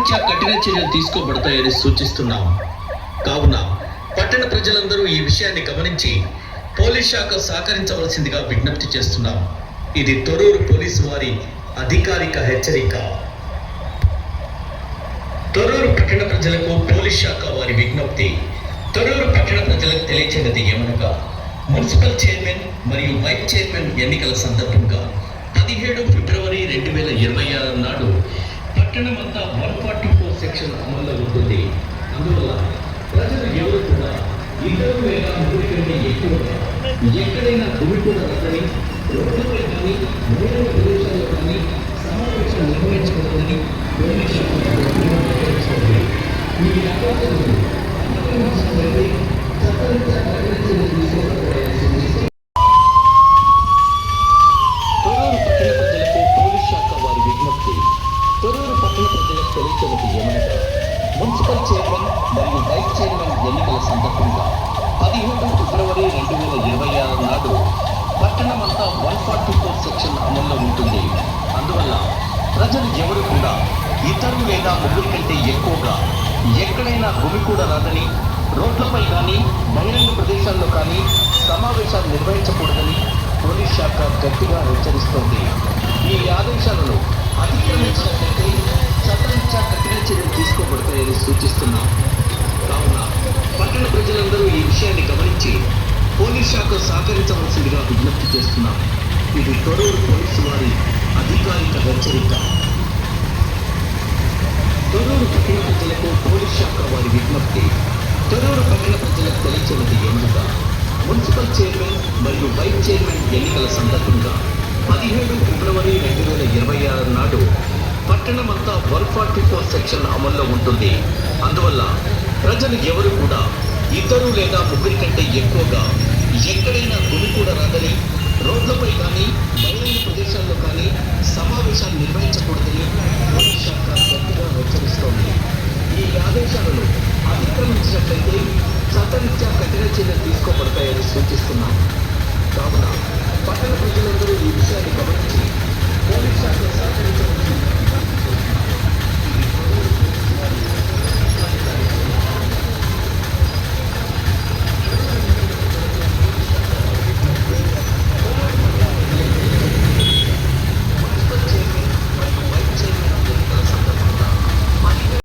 చట్టరీత్యా కఠిన చర్యలు తీసుకోబడతాయని సూచిస్తున్నాం. కావున పట్టణ ప్రజలందరూ ఈ విషయాన్ని గమనించి పోలీస్ శాఖ సహకరించవలసిందిగా విజ్ఞప్తి చేస్తున్నాం. ఇది తొర్రూరు పోలీసు వారి అధికారిక హెచ్చరిక. తొర్రూరు పట్టణ ప్రజలకు పోలీస్ శాఖ వారి విజ్ఞప్తి. తొర్రూరు పట్టణ ప్రజలకు తెలియచేయనిది ఏమనగా, మున్సిపల్ చైర్మన్ మరియు వైస్ చైర్మన్ ఎన్నికల సందర్భంగా 17 ఫిబ్రవరి 2026 నాడు పట్టణమంతా 144 సెక్షన్ అమల్లో ఉంటుంది. అందువల్ల ప్రజలు ఎవరు కూడా ఇద్దరు లేదా ముగ్గురి కంటే ఎక్కువగా ఎక్కడైనా గుమికూడ రద్దని, రోడ్లపై కానీ బహిరంగ ప్రదేశాల్లో కానీ సమావేశం నిర్వహించకూడదని పోలీస్ శాఖ హెచ్చరిస్తోంది. ఈ అవకాశాలను అతిక్రమించినట్లయితే చట్టరీత్యా కఠిన చర్యలు తీసుకోబడతాయని సూచిస్తోంది. తొర్రూరు పట్టణ ప్రజలకు పోలీస్ శాఖ వారి విజ్ఞప్తి. తొర్రూరు పట్టణ ప్రజలకు తెలియచేయనిది ఏమనగా, మున్సిపల్ చైర్మన్ మరియు వైస్ చైర్మన్ ఎన్నికల సందర్భంగా 17 ఫిబ్రవరి 2026 నాడు పట్టణమంతా 144 సెక్షన్ అమల్లో ఉంటుంది. అందువల్ల ప్రజలు ఎవరు కూడా ఇద్దరు లేదా ముగ్గురి కంటే ఎక్కువగా ఎక్కడైనా గుమికూడ రాదని, రోడ్లపై కానీ బహిరంగ ప్రదేశాల్లో కానీ సమావేశాలు నిర్వహించకూడదని పోలీస్ శాఖ గట్టిగా హెచ్చరిస్తోంది. ఈ ఆదేశాలను అతిక్రమించినట్లయితే చట్టరీత్యా కఠిన చర్యలు తీసుకోబడతాయని సూచిస్తున్నాం. కావున పట్టణ ప్రజలందరూ ఈ విషయాన్ని గమనించి పోలీస్ శాఖ సహకరించవలసిందిగా విజ్ఞప్తి చేస్తున్నాం. ఇది తొర్రూరు పోలీసు వారి అధికారిక హెచ్చరిక. తొర్రూరు పట్టణ ప్రజలకు పోలీస్ శాఖ వారి విజ్ఞప్తి. తొర్రూరు పట్టణ ప్రజలకు తెలియచేయనిది ఏమనగా, మున్సిపల్ చైర్మన్ మరియు వైస్ చైర్మన్ ఎన్నికల సందర్భంగా 17 ఫిబ్రవరి 2026 నాడు పట్టణమంతా 144 సెక్షన్ అమల్లో ఉంటుంది. అందువల్ల ప్రజలు ఎవరు కూడా ఇద్దరు లేదా ముగ్గురి కంటే ఎక్కువగా ఎక్కడైనా గుమికూడ రాదని, రోడ్లపై కానీ బహిరంగ ప్రదేశాల్లో కానీ సమావేశాలు నిర్వహించకూడదని పోలీస్ శాఖ గట్టిగా హెచ్చరిస్తోంది. ఈ ఆదేశాలను అతిక్రమించినట్లయితే చట్టరీత్యా కఠిన చర్యలు తీసుకోబడతాయని సూచిస్తున్నాం. కావున